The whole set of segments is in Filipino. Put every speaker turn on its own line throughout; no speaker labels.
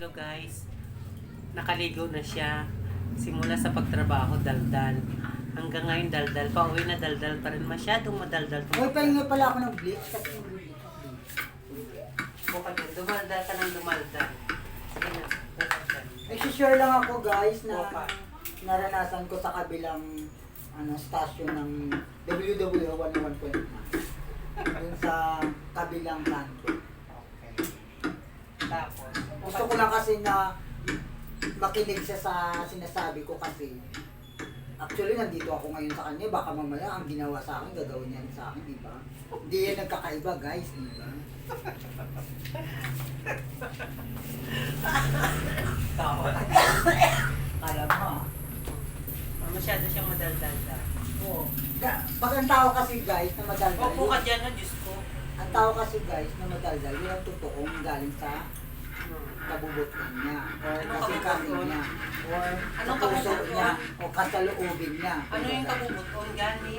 Hello guys. Nakaligo na siya. Simula sa pagtrabaho, daldal. Hanggang ngayon, daldal. Pauwi na daldal pa rin. Masyadong madaldal.
Uy, pahinga pala ako ng bleach kasi
Bukod yun. Dumaldal ka ng dumaldal. Sige na. Dumaldal.
nag-share lang ako guys na
Opa.
naranasan ko sa kabilang stasyon ng WW 101.9 dun sa kabilang kanto.
Okay. Tapos,
Gusto ko lang kasi na makinig siya sa sinasabi ko kasi actually nandito ako ngayon sa kanya, baka mamaya ang ginawa sa akin gagawin niya sa akin, di ba? Hindi yan nagkakaiba guys, di ba?
tawa.
Kala mo ha?
Masyado siyang madaldal da.
Oo. Pag ang tao kasi guys na madaldal,
Opo ka dyan na, Diyos ko.
ang tao kasi guys na madaldal, yun ang totoong galing sa kabubuton niya or
Anong
kasi
kabubuton?
kami niya or
Anong
sa puso
kabubuton?
niya o kasaloobin niya.
Ano yung kabubuton gani?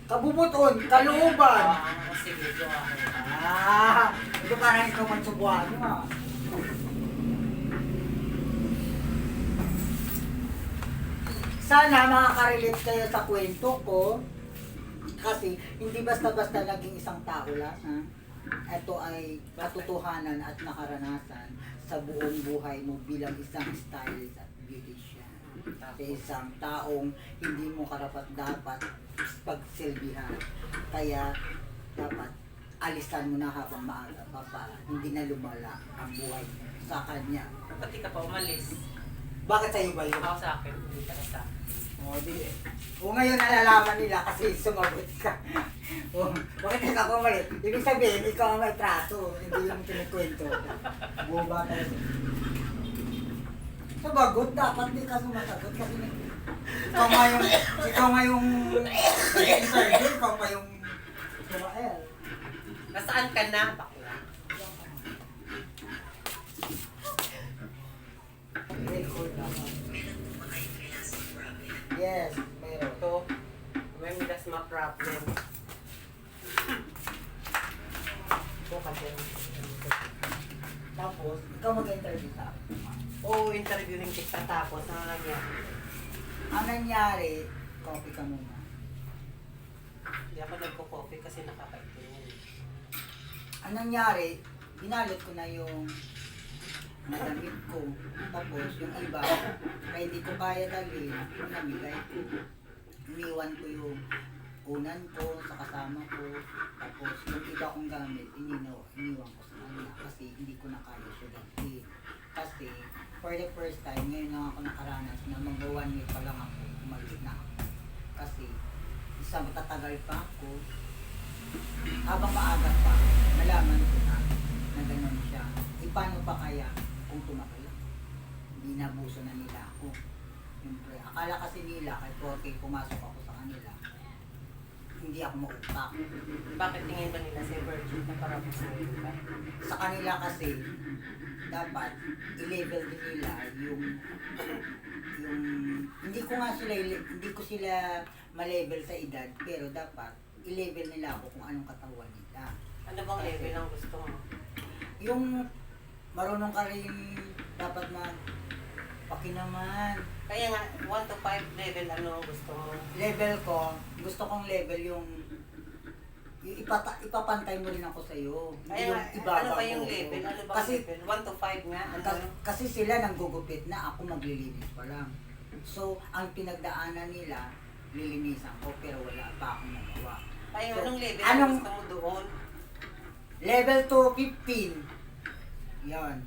Kabubuton, kalooban.
Sige, go ako.
Ito parang ikaw mansubuhan mo ha. Sana makaka-relate kayo sa kwento ko. Kasi hindi basta-basta naging isang tao lang ha. Ito ay katotohanan at nakaranasan sa buong buhay mo bilang isang stylist at beautician. Sa isang taong hindi mo karapat-dapat pagsilbihan. Kaya dapat alisan mo na habang maaga pa para hindi na lumala ang buhay sa kanya.
Pati ka pa umalis.
Bakit sa'yo ba yun?
Ako sa akin, hindi ka na sa akin.
Ngayon nalalaman nila kasi sumagot ka. Bakit ka kumalit? Ibig sabihin, ikaw ang may trato, hindi yung kinikwento. Buba talaga. Sumagot, dapat di ka sumasagot kasi ikaw nga yung nag-interview, ikaw pa yung sumael.
Nasaan ka na? Bakla.
Record ako. Yes, meron.
Ito, may milasma problem. Ito ka dyan.
Tapos, ikaw mag-interview sa akin.
Oo, interviewing kita tapos ano lang yan?
Ang nangyari, copy ka muna.
Hindi ako nagko-coffee kasi nakakaitin yan.
Ang nangyari, binalot ko na yung nadamit ko. Tapos yung iba, kaya hindi ko kaya dali, namigay ko. Iniwan ko yung unan ko sa kasama ko. Tapos yung iba kong gamit, iniwan ko sa kanya kasi hindi ko na kaya siya dali. Kasi for the first time, ngayon lang ako nakaranas na mag-1 week pa lang ako, umalis na ako. Kasi isa matatagal pa ako. Habang maaga pa, nalaman ko na gano'n siya. Paano pa kaya kung tumakay ako? Hindi nabuso na nila ako. Siyempre, akala kasi nila kahit porke pumasok ako sa kanila, hindi ako mautak.
Bakit tingin ba nila si Virgin na para pusuin ka?
Sa kanila kasi, dapat i-level din nila yung hindi ko sila ma-level sa edad, pero dapat i-level nila ako kung anong katawan nila.
Ano bang level ang gusto mo?
Yung marunong ka rin dapat pakinaman.
Kaya nga, 1 to 5 level, ano ang gusto mo?
Level ko, gusto kong level yung ipapantay mo rin ako sa'yo.
Kaya nga, ano ba yung level? Ano ba
Kasi,
level? 1 to 5 nga? Ano?
kasi sila nanggugupit na, ako maglilinis pa lang. So, ang pinagdaanan nila, lilinisan ko pero wala pa akong nagawa.
Kaya
So,
anong level ang gusto mo doon?
Level 2, 15. Yan.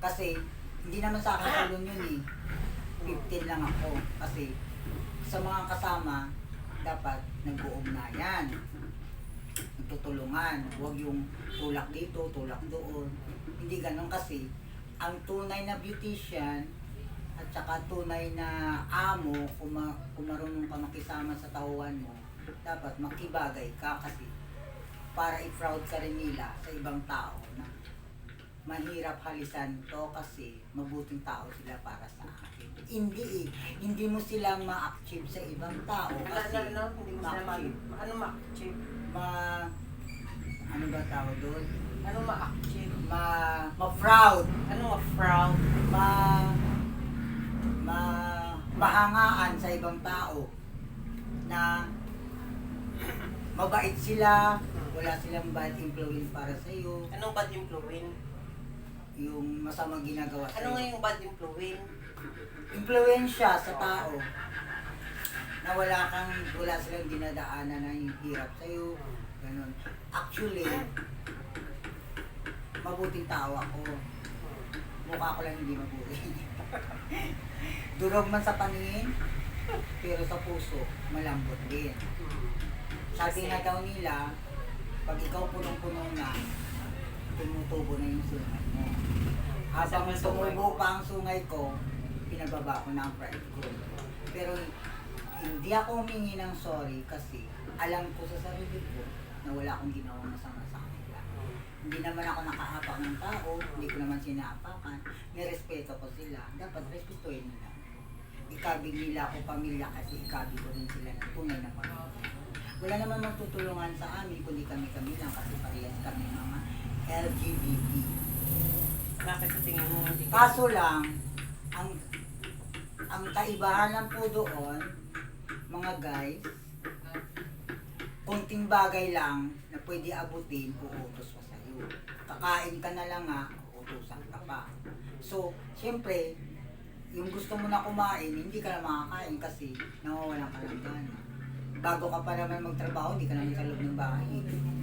Kasi, hindi naman sa akin tulong yun eh. 15 lang ako. Kasi, sa mga kasama, dapat nag-uugnayan. Nagtutulungan. Huwag yung tulak dito, tulak doon. Hindi ganun kasi, ang tunay na beautician, at saka tunay na amo, kung marunong ka makisama sa tauhan mo, dapat makibagay ka kasi para i-proud ka rin nila sa ibang tao na mahirap halisan to kasi mabuting tao sila para sa akin. Hindi mo silang ma-achieve sa ibang tao kasi
Hindi mo sila ano ma-achieve?
ano ba tawag doon?
Ano ma-achieve?
ma-proud,
Ano ma-proud?
ma, mahangaan sa ibang tao na mabait sila, wala silang bad influence para sa iyo,
Anong bad influence?
yung masamang ginagawa sa
Ano nga yung bad influence?
Impluwensya sa tao na wala silang dinadaanan na yung hirap sa iyo, ganun. Actually, mabuting tao ako. Mukha ko lang hindi mabuti. Durog man sa paningin, pero sa puso, malambot din. Sabi nga daw nila, pag ikaw punong-puno na, tumutubo na yung sungay mo. Habang tumubo pa ang sungay ko, pinababa ko na ang pride ko. Pero hindi ako humingi ng sorry kasi alam ko sa sarili ko na wala akong ginawang masama sa kanila. Hindi naman ako nakaapak ng tao, hindi ko naman sinaapakan, nirespeto ko sila, dapat respetuhin nila. Ikabig nila ako pamilya kasi ikabig ko rin sila ng tunay na pamilya. Wala naman magtutulungan sa amin kundi kami-kami lang kasi parehas kami mga LGBT.
Bakit sa tingin mo hindi ka?
Kaso lang, ang kaibahan lang po doon, mga guys, kunting bagay lang na pwede abutin, uutos pa sa'yo. Kakain ka na lang nga, uutosan ka pa. So, siyempre, yung gusto mo na kumain, hindi ka na makakain kasi nawawalan ka lang gana. Bago ka pa naman magtrabaho, hindi ka naman sa loob ng bahay.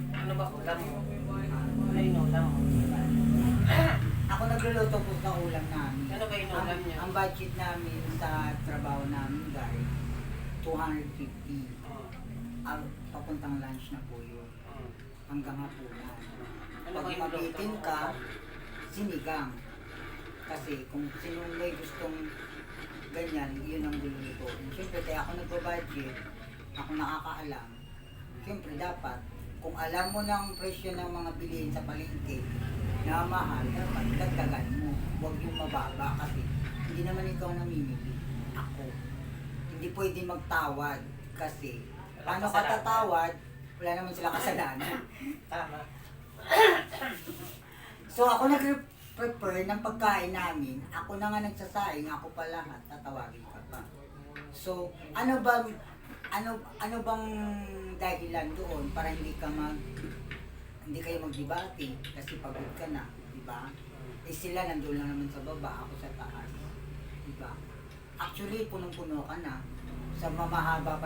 Ano ba ulam mo? Ano yung ulam mo?
Ako nagluluto po sa ulam namin.
Ano ba yung ulam niya?
Ang budget namin sa trabaho namin, guys, 250. Papuntang lunch na po yun. Hanggang hapunan.
Ano
Pag
ba yung
mabitin
luto mo?
ka, sinigang. Kasi kung sino may gustong ganyan, yun ang luluto. Siyempre, kaya ako nagbabudget, ako nakakaalam. Siyempre, dapat, kung alam mo ng presyo ng mga bilihin sa palengke, na mahal, dapat dagdagan mo. Huwag yung mababa kasi hindi naman ikaw namimili. Ako. Hindi pwede magtawad kasi paano ka tatawad, wala naman sila kasalanan.
Tama.
So ako nag-prepare ng pagkain namin, ako na nga nagsasaing, ako pa lahat, tatawagin ka pa. So, ano bang dahilan doon para hindi kayo magdebate kasi pagod ka na, di ba? Eh sila nandun lang naman sa baba, ako sa taas, di ba? Actually, punong-puno ka na. Sa mahaba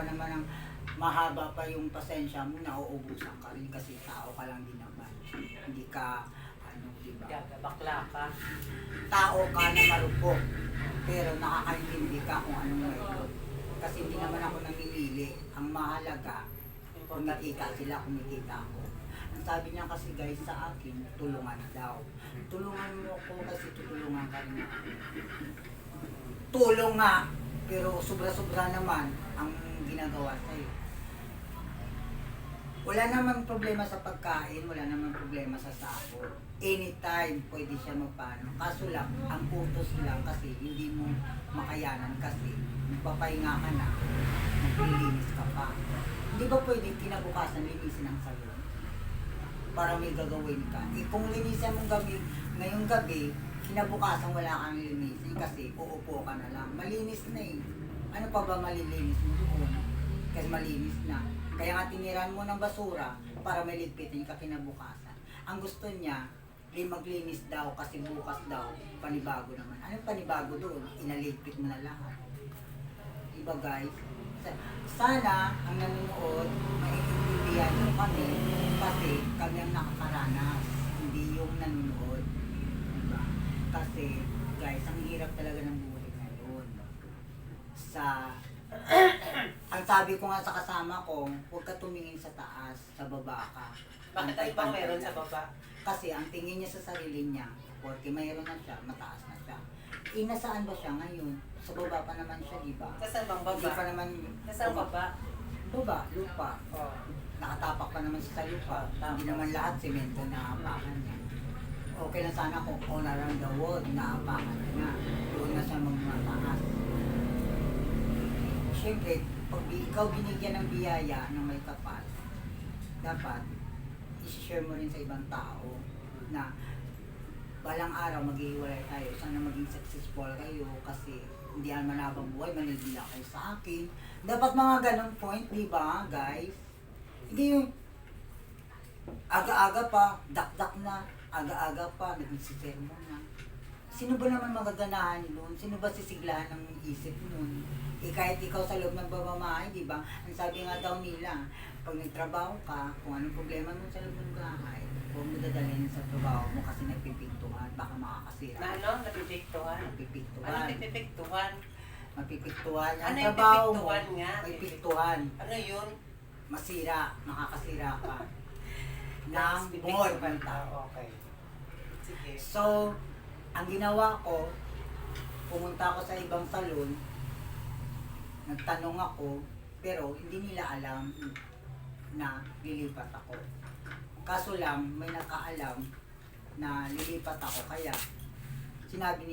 pa yung pasensya mo, nauubusan ka rin kasi tao ka lang din naman. Hindi ka, di ba?
Bakla ka.
Tao ka na marupok, pero nakakaintindi ka kung anong meron. Kasi hindi naman ako namimili. Ang mahalaga, kumikita sila, kumikita ako. Ang sabi niya kasi guys sa akin, tulungan daw. Tulungan mo ako kasi tutulungan ka rin ako. Tulong nga, pero sobra-sobra naman ang ginagawa sa'yo. Wala namang problema sa pagkain, wala namang problema sa sahod. Anytime pwede siya magpano. Kaso lang, ang utos lang kasi hindi mo makayanan kasi magpapahinga ka na, maglilinis ka pa. Hindi ba pwede kinabukasan linisin ang salon? Para may gagawin ka. Eh kung linisan mong ngayong gabi, kinabukasan wala kang linisin kasi uupo ka na lang. Malinis na eh. Ano pa ba malilinis mo doon? Kasi malinis na. Kaya nga tiniran mo ng basura para may ligpitin ka kinabukasan. Ang gusto niya, maglinis daw kasi bukas daw, panibago naman. Anong panibago doon? Inaligpit mo na lahat. Diba guys? Sana ang nanonood, maiintindihan nyo kami kasi kami ang nakakaranas, hindi yung nanonood. Diba? Kasi guys, ang hirap talaga ng buhay ngayon. Ang sabi ko nga sa kasama ko, huwag ka tumingin sa taas, sa baba ka.
Bakit ay bang meron sa baba?
Kasi ang tingin niya sa sarili niya, porque mayroon na siya, mataas na siya. Nasaan ba siya ngayon? Sa baba pa naman siya, di ba?
Nasaan bang
Hindi
baba?
pa naman...
Nasaan baba?
Baba, lupa.
Oh.
Nakatapak pa naman siya sa lupa. Hindi naman lahat semento na apakan niya. Okay lang sana kung all around the world na apakan niya. Doon na siya magmataas. Siyempre, pag ikaw binigyan ng biyaya ng may kapal, dapat i-share mo rin sa ibang tao na balang araw maghihiwalay tayo. Sana maging successful kayo kasi hindi naman habang buhay, manigila kayo sa akin. Dapat mga ganong point, di ba, guys? Hindi yung aga-aga pa, dak-dak na, aga-aga pa, nagsisermon na. Sino ba naman magaganahan nun? Sino ba sisiglahan ng isip nun? Kahit ikaw sa loob ng pamamahay, di ba? Ang sabi nga daw nila, pag nagtrabaho ka, kung anong problema mo sa loob ng bahay, huwag mo dadalhin sa trabaho mo kasi nagpipintuhan, baka makakasira.
Na ano? Napipiktuhan?
Mapipiktuhan.
Ano pipiktuhan?
Mapipiktuhan.
Ano
Ang
yung
trabaho mo,
pipiktuhan nga?
may piktuhan.
Ano yun?
Masira, makakasira ka. ng
Pipiktuhan
bungol.
ka. Okay. Sige.
So, ang ginawa ko, pumunta ako sa ibang salon, nagtanong ako, pero hindi nila alam na lilipat ako. Kaso lang, may nakaalam na lilipat ako, kaya sinabi nila,